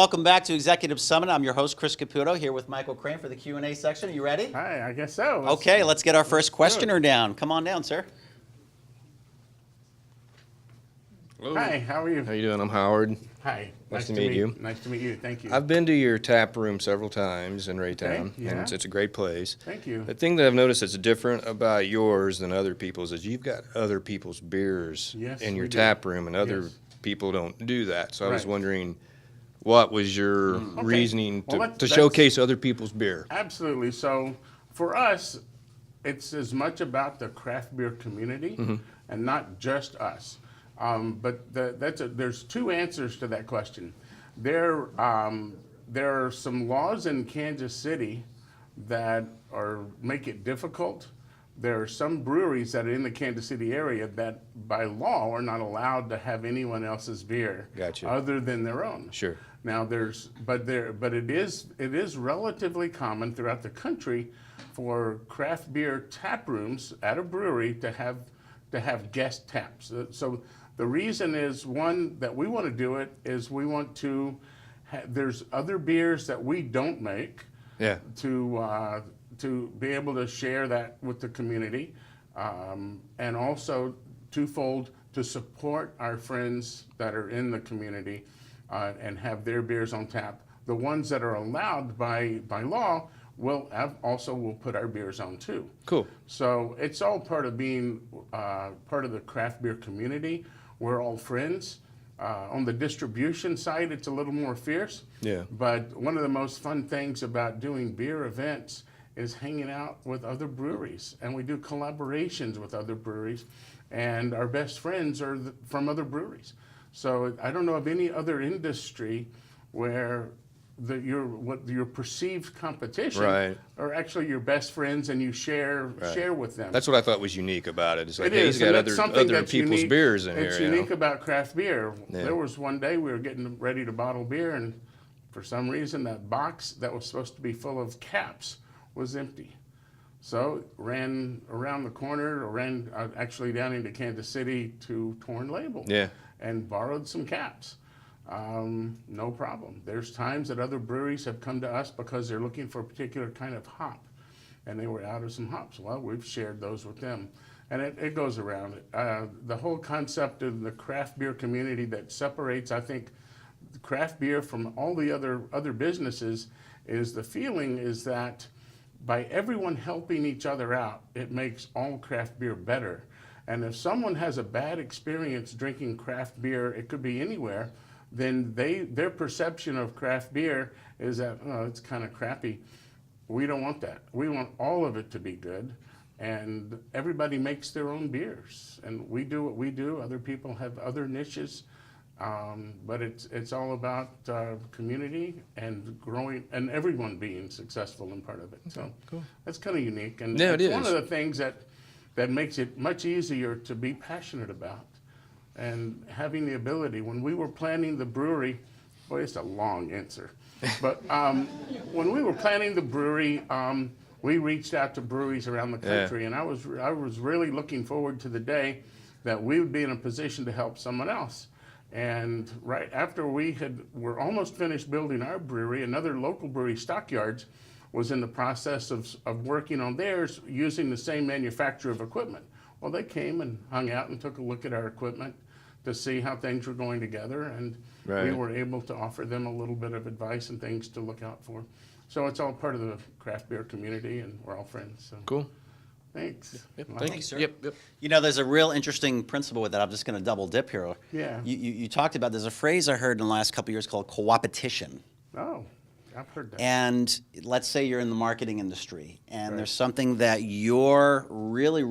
Welcome back to Executive Summit. I'm your host, Chris Caputo, here with Michael Crane for the Q&A section. Are you ready? Hi, I guess so. Okay, let's get our first questioner down. Come on down, sir. Hello. Hi, how are you? How you doing? I'm Howard. Hi. Nice to meet you. Nice to meet you. Thank you. I've been to your tap room several times in Raytown, Okay, yeah. and it's a great place. Thank you. The thing that I've noticed that's different about yours than other people's is you've got other people's beers Yes, in your we do. tap room, and other Yes. people don't do that. So I was Right. wondering, what was your reasoning Well, to that's- showcase other people's beer? Absolutely. So for us, it's as much about the craft beer community and not just us. But there's two answers to that question. There are some laws in Kansas City that make it difficult. There are some breweries that are in the Kansas City area that by law are not allowed to have anyone else's beer Gotcha. other than their own. Sure. Now but it is relatively common throughout the country for craft beer tap rooms at a brewery to have guest taps. So the reason is, one, that we want to do it is we want to there's other beers that we don't make Yeah. to be able to share that with the community, and also twofold to support our friends that are in the community and have their beers on tap. The ones that are allowed by law we'll put our beers on too. Cool. So it's all part of being part of the craft beer community. We're all friends. On the distribution side, it's a little more fierce. Yeah. But one of the most fun things about doing beer events is hanging out with other breweries. And we do collaborations with other breweries. And our best friends are from other breweries. So I don't know of any other industry where your perceived competition Right. are actually your best friends, and you share with them. That's what I thought was unique about it. It's like, It hey, is, he's got and that's something other that's people's unique. beers in It's here. unique about craft beer. Yeah. There was one day we were getting ready to bottle beer, and for some reason that box that was supposed to be full of caps was empty. So ran around the corner, ran actually down into Kansas City to Torn Label, Yeah. and borrowed some caps. No problem. There's times that other breweries have come to us because they're looking for a particular kind of hop, and they were out of some hops. Well, we've shared those with them, and it goes around. The whole concept of the craft beer community that separates, I think, craft beer from all the other businesses is the feeling is that by everyone helping each other out, it makes all craft beer better. And if someone has a bad experience drinking craft beer, it could be anywhere, then their perception of craft beer is that, oh, it's kind of crappy. We don't want that. We want all of it to be good, and everybody makes their own beers. And we do what we do. Other people have other niches, but it's all about community and growing, and everyone being successful in part of it. So cool. That's kind of unique, and Yeah, it it's one is. of the things that makes it much easier to be passionate about. And having the ability, when we were planning the brewery, boy, it's a long answer, but when we were planning the brewery, we reached out to breweries around the country, and I was really looking forward to the day that we would be in a position to help someone else. And right after were almost finished building our brewery, another local brewery, Stockyards, was in the process of working on theirs using the same manufacturer of equipment. Well, they came and hung out and took a look at our equipment to see how things were going together, and we Right. were able to offer them a little bit of advice and things to look out for. So it's all part of the craft beer community, and we're all friends. So Cool. thanks. Yep. Well, Thank Thanks, you. sir. Yep. You know, there's a real interesting principle with that. I'm just going to double dip here. Yeah. You talked about, there's a phrase I heard in the last couple of years called co-opetition. Oh, I've heard that. And let's say you're in the marketing industry, and Right. there's something that you're really,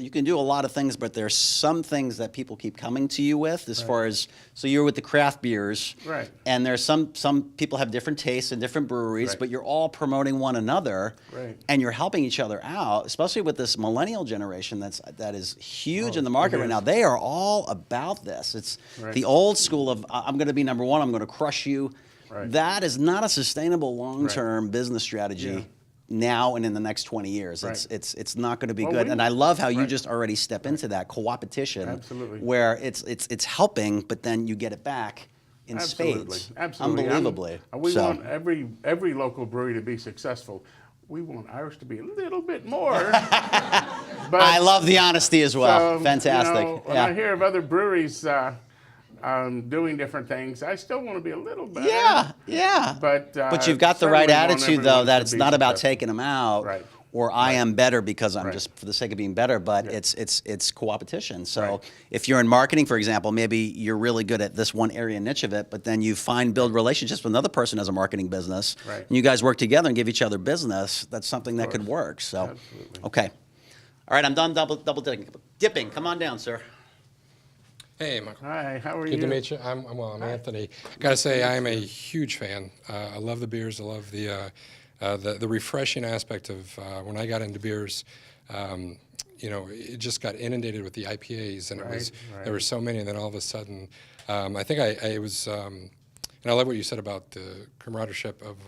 you can do a lot of things, but there's some things that people keep coming to you with as far as, so you're with the craft beers. Right. And there's some people have different tastes and different breweries, Right. but you're all promoting one another. Right. And you're helping each other out, especially with this millennial generation that is huge Oh, in the market it right is. now. They are all about this. It's Right. the old school of, I'm going to be number one, I'm going to crush you. Right. That is not a sustainable long-term business strategy Yeah. now and in the next 20 years. Right. It's not going to be Well, good. And I love how you right. just already step into that co-opetition, Absolutely. where it's helping, but then you get it back in Absolutely, spades. absolutely. Unbelievably. We So- want every local brewery to be successful. We want ours to be a little bit more. But I love the honesty as well. so, Fantastic. You know, when yeah. I hear of other breweries doing different things, I still want to be a little better. Yeah, yeah. But you've got the right certainly want attitude, though, everyone that to it's be not about successful. taking them out, Right. or I am better because I'm Right. just for the sake of being better. But it's co-opetition. So Right. if you're in marketing, for example, maybe you're really good at this one area niche of it, but then you build relationships with another person who has a marketing business, Right. and you guys work together and give each other business. That's something that could course. work. So, Absolutely. okay, all right, I'm done double dipping. Come on down, sir. Hey, Michael. Hi, how are you? Good to meet you. I'm Anthony. Got to say, I am a huge fan. I love the beers. I love the refreshing aspect of when I got into beers. You know, it just got inundated with the IPAs, and Right. there were so many. And then all of a sudden, I think I was. And I love what you said about the camaraderie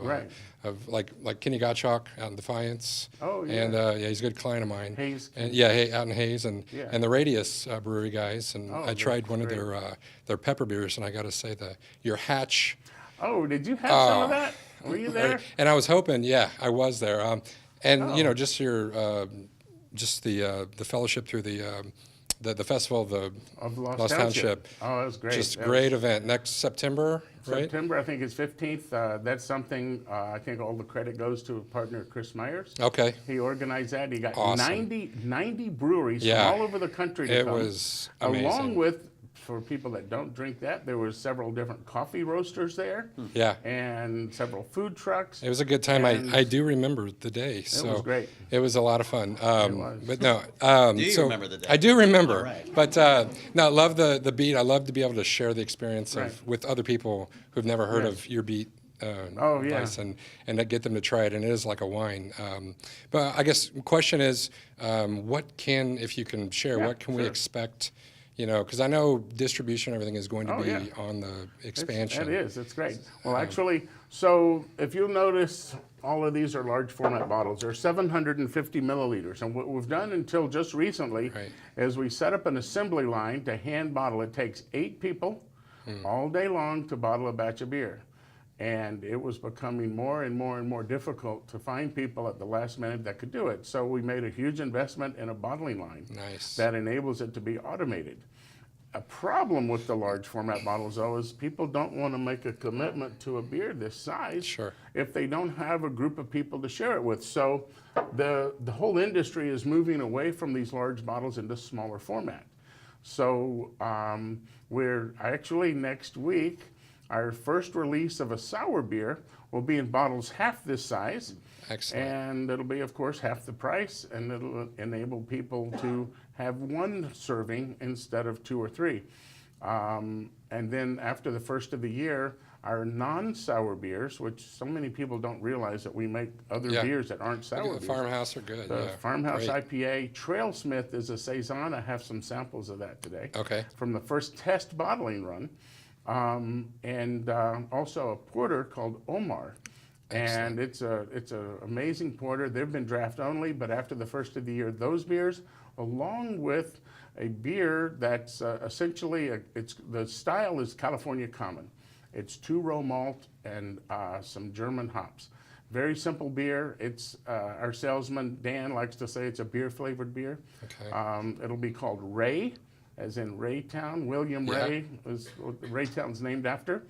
Right. of like Kenny Gottschalk out in Defiance. Oh, yeah. And yeah, he's a good client of mine. Hayes. And out in Hayes, and Yeah. and the Radius Brewery guys. And Oh, I tried that's one great. of their pepper beers, and I got to say your Hatch. Oh, did you have some of that? Were you there? And I was hoping, yeah, I was there. And you Oh. know, just the fellowship through the festival Of the Lost Township. Oh, that was great. Just That great event next September, right? September, I think, is 15th. That's something I think all the credit goes to partner Chris Myers. Okay. He organized that. He got Awesome. 90 breweries Yeah. from all over the country to It come. was Along amazing. with, for people that don't drink that, there was several different coffee roasters there. Yeah. And several food trucks. It was a good time. And I do remember the day. So was great. It was a lot of fun. was. But no. Do you so remember the day? I do remember. All right. But no, I love the beat. I love to be able to share the experience Right. with other people who've never heard Yes. of your beat. Oh, yeah. Vice and to get them to try it, and it is like a wine. But I guess the question is, if you can share, Yeah, what can we sure. expect? You know, because I know distribution, everything is going to Oh, be yeah. on the expansion. It is. It's great. Well, actually, so if you'll notice, all of these are large format bottles. They're 750 milliliters. And what we've done until just recently Right. is we set up an assembly line to hand bottle. It takes 8 people all day long to bottle a batch of beer. And it was becoming more and more and more difficult to find people at the last minute that could do it. So we made a huge investment in a bottling line Nice. that enables it to be automated. A problem with the large format bottles, though, is people don't want to make a commitment to a beer this size Sure. if they don't have a group of people to share it with. So the whole industry is moving away from these large bottles into smaller format. So we're actually next week, our first release of a sour beer will be in bottles half this size. Excellent. And it'll be, of course, half the price, and it'll enable people to have one serving instead of 2 or 3. And then after the first of the year, our non-sour beers, which so many people don't realize that we make other Yeah. beers that aren't sour The beers. Farmhouse are good. The Yeah. Farmhouse Great. IPA, Trailsmith is a Saison. I have some samples of that today. Okay. From the first test bottling run. And also a porter called Omar. And it's a amazing porter. They've been draft only, but after the first of the year, those beers, along with a beer that's essentially, the style is California Common. It's 2-row malt and some German hops. Very simple beer. It's our salesman, Dan, likes to say it's a beer-flavored beer. Okay. It'll be called Ray, as in Raytown. William Yeah. Ray is what Raytown's named after.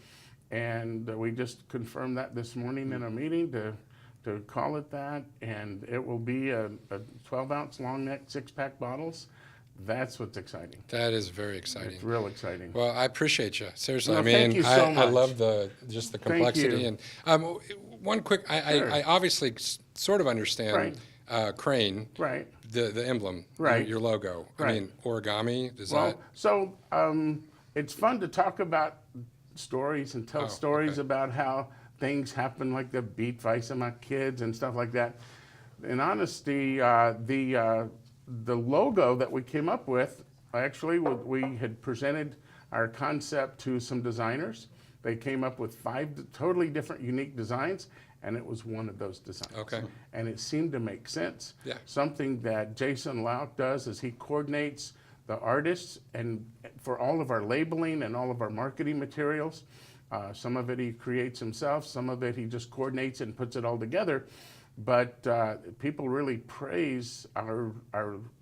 And we just confirmed that this morning in a meeting to call it that. And it will be a 12-ounce long neck 6-pack bottles. That's what's exciting. That is very exciting. It's real exciting. Well, I appreciate you. Seriously, No, I mean, thank you so I much. love just the complexity. you. And one quick, Sure. I obviously sort of understand Right. Crane, Right. the emblem, Right. your logo. I Right. mean, origami, is Well, that? so it's fun to talk about stories and tell Oh, stories okay. about how things happen, like the beat vice of my kids and stuff like that. In honesty, the logo that we came up with, actually, we had presented our concept to some designers. They came up with 5 totally different, unique designs, and it was one of those designs. Okay. And it seemed to make sense. Yeah. Something that Jason Lauk does is he coordinates the artists and for all of our labeling and all of our marketing materials. Some of it he creates himself, some of it he just coordinates and puts it all together. But people really praise our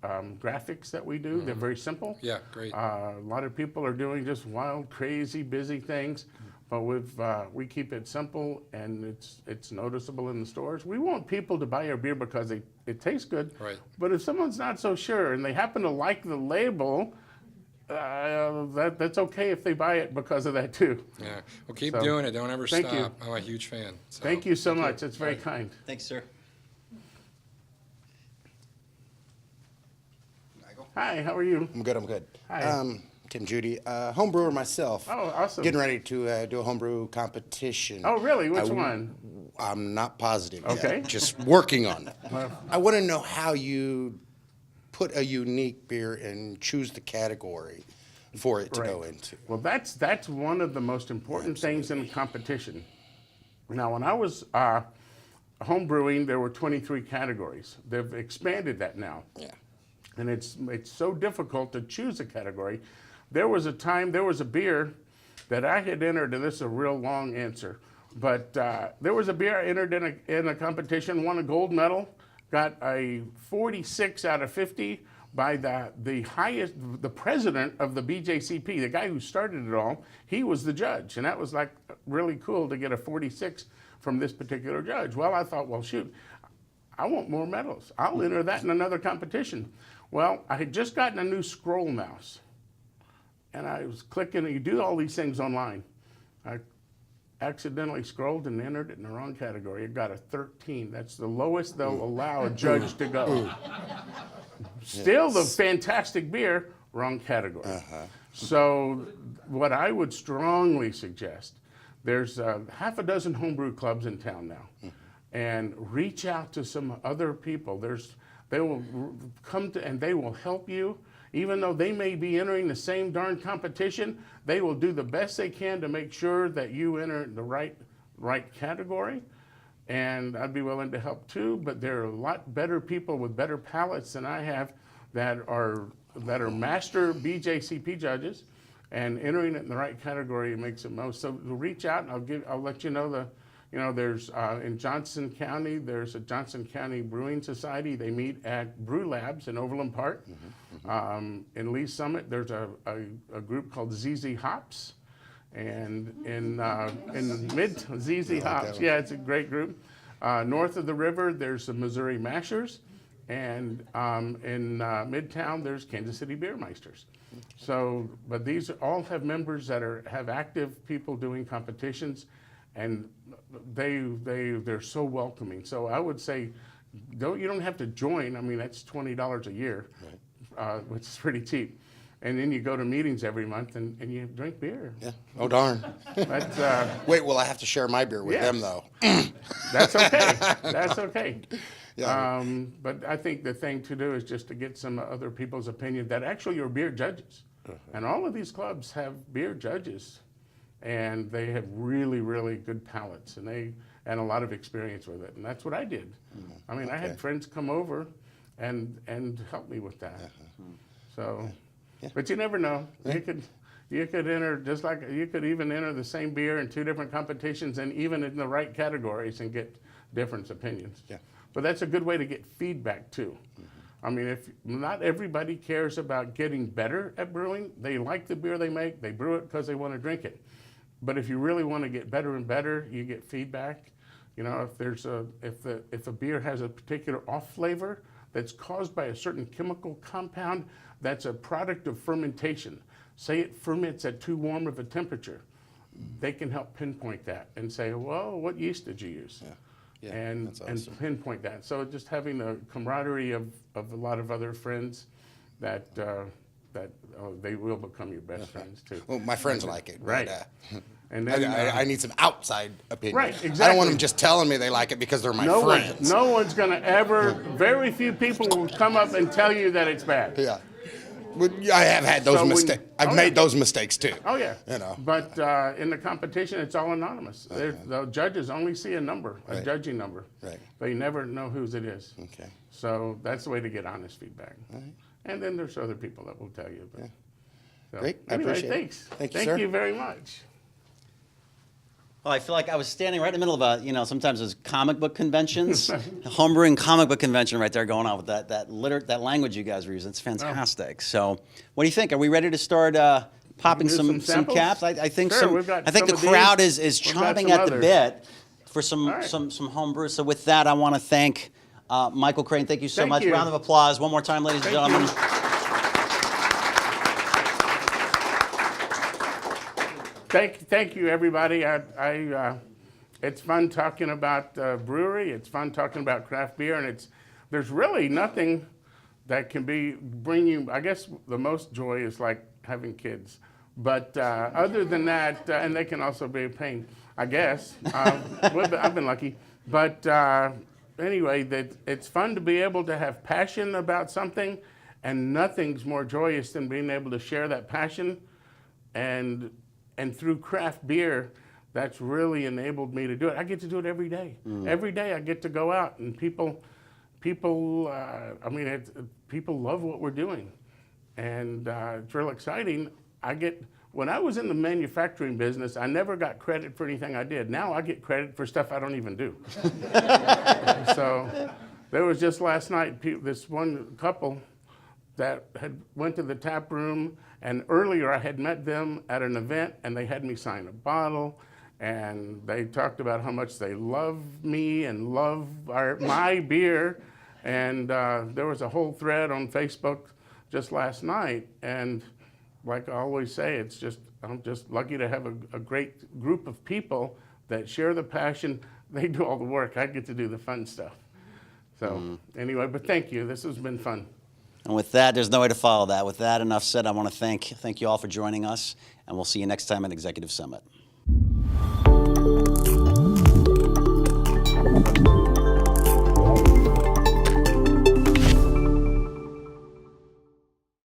graphics that we do. They're very simple. Yeah, great. A lot of people are doing just wild, crazy, busy things, but we keep it simple and it's noticeable in the stores. We want people to buy our beer because it tastes good. Right. But if someone's not so sure and they happen to like the label, that's okay if they buy it because of that too. Yeah. Well, keep So, doing it. Don't ever thank stop. you. I'm a huge fan. So. Thank you so much. It's very kind. Thanks, sir. Hi, how are you? I'm good, I'm good. Hi. Tim Judy, home brewer myself. Oh, awesome. Getting ready to do a homebrew competition. Oh, really? Which one? I'm not positive yet. Okay. Just working on it. I want to know how you put a unique beer and choose the category for it to go Right. into. Well, that's one of the most important things in competition. Now, when I was home brewing, there were 23 categories. They've expanded that now. Yeah. And it's so difficult to choose a category. There was a beer that I had entered, and this is a real long answer, but there was a beer I entered in a competition, won a gold medal, got a 46 out of 50 by the president of the BJCP, the guy who started it all. He was the judge, and that was like really cool to get a 46 from this particular judge. Well, I thought, well, shoot, I want more medals. I'll enter that in another competition. Well, I had just gotten a new scroll mouse, and I was clicking, and you do all these things online. I accidentally scrolled and entered it in the wrong category. It got a 13. That's the lowest they'll allow a judge to go. Still the fantastic beer, wrong category. So what I would strongly suggest, there's half a dozen homebrew clubs in town now, and reach out to some other people. They will come to, and they will help you. Even though they may be entering the same darn competition, they will do the best they can to make sure that you enter the right category. And I'd be willing to help too, but there are a lot better people with better palates than I have that are master BJCP judges, and entering it in the right category makes it most. So reach out, and I'll let you know there's in Johnson County, there's a Johnson County Brewing Society. They meet at Brew Labs in Overland Park. In Lee Summit, there's a group called ZZ Hops. And in mid ZZ Hops, yeah, it's a great group. North of the river, there's the Missouri Mashers. And in Midtown, there's Kansas City Beer Meisters. So, but these all have members that have active people doing competitions, and they're so welcoming. So I would say, you don't have to join. I mean, that's $20 a year, which is pretty cheap. And then you go to meetings every month and you drink beer. Yeah. Oh, darn. That's, Wait, will I have to share my beer with Yes. them, though? that's okay. That's okay. Yeah. But I think the thing to do is just to get some other people's opinion that actually are beer judges. And all of these clubs have beer judges, and they have really, really good palates, and a lot of experience with it. And that's what I did. I mean, I had friends come over and help me with that. So, but you never know. You could enter, just like you could even enter the same beer in two different competitions and even in the right categories and get different opinions. Yeah. But that's a good way to get feedback too. I mean, if not everybody cares about getting better at brewing, they like the beer they make, they brew it because they want to drink it. But if you really want to get better and better, you get feedback. You know, if a beer has a particular off flavor that's caused by a certain chemical compound that's a product of fermentation, say it ferments at too warm of a temperature, they can help pinpoint that and say, well, what yeast did you use? Yeah, and that's awesome. pinpoint that. So just having the camaraderie of a lot of other friends that they will become your best friends too. Well, my friends like it. Right. But, And then I need some outside opinion. Right, I don't exactly. want them just telling me they like it because they're my friends. No one's going to ever. Very few people will come up and tell you that it's bad. Yeah. Well, I have had those So when- mistakes. I've oh, made yeah. those mistakes too. Oh yeah. You know. But in the competition, it's all anonymous. The judges only see a number, a Right. judging number. Right. They never know whose it is. Okay. So that's the way to get honest feedback. And then there's other people that will tell you. But, so, Great. I anyway, appreciate it. thanks. Thank you, sir. Thank you very much. Oh, I feel like I was standing right in the middle of a, sometimes there's comic book conventions, homebrewing comic book convention right there going on with that language you guys were using. It's fantastic. So, what do you think? Are we ready to start popping do some samples? caps? I think Sure, we've got I think the some of crowd these. is We've got chomping some at the others. bit for some All right. some home brews. So with that, I want to thank Michael Crane. Thank you so Thank much. you. Round of applause one more time, ladies and Thank gentlemen. you. Thank you, everybody. It's fun talking about brewery. It's fun talking about craft beer, and there's really nothing that can bring you. I guess the most joy is like having kids, but other than that, and they can also be a pain. I guess I've been lucky, but anyway, it's fun to be able to have passion about something, and nothing's more joyous than being able to share that passion, and through craft beer, that's really enabled me to do it. I get to do it every day. Every day I get to go out, and people love what we're doing, and it's real exciting. When I was in the manufacturing business, I never got credit for anything I did. Now I get credit for stuff I don't even do. So there was just last night, this one couple that went to the tap room, and earlier I had met them at an event, and they had me sign a bottle, and they talked about how much they love me and love my beer, and there was a whole thread on Facebook just last night, and like I always say, I'm just lucky to have a great group of people that share the passion. They do all the work. I get to do the fun stuff. So anyway, but thank you. This has been fun. And with that, there's no way to follow that. With that, enough said. I want to thank you all for joining us, and we'll see you next time at Executive Summit.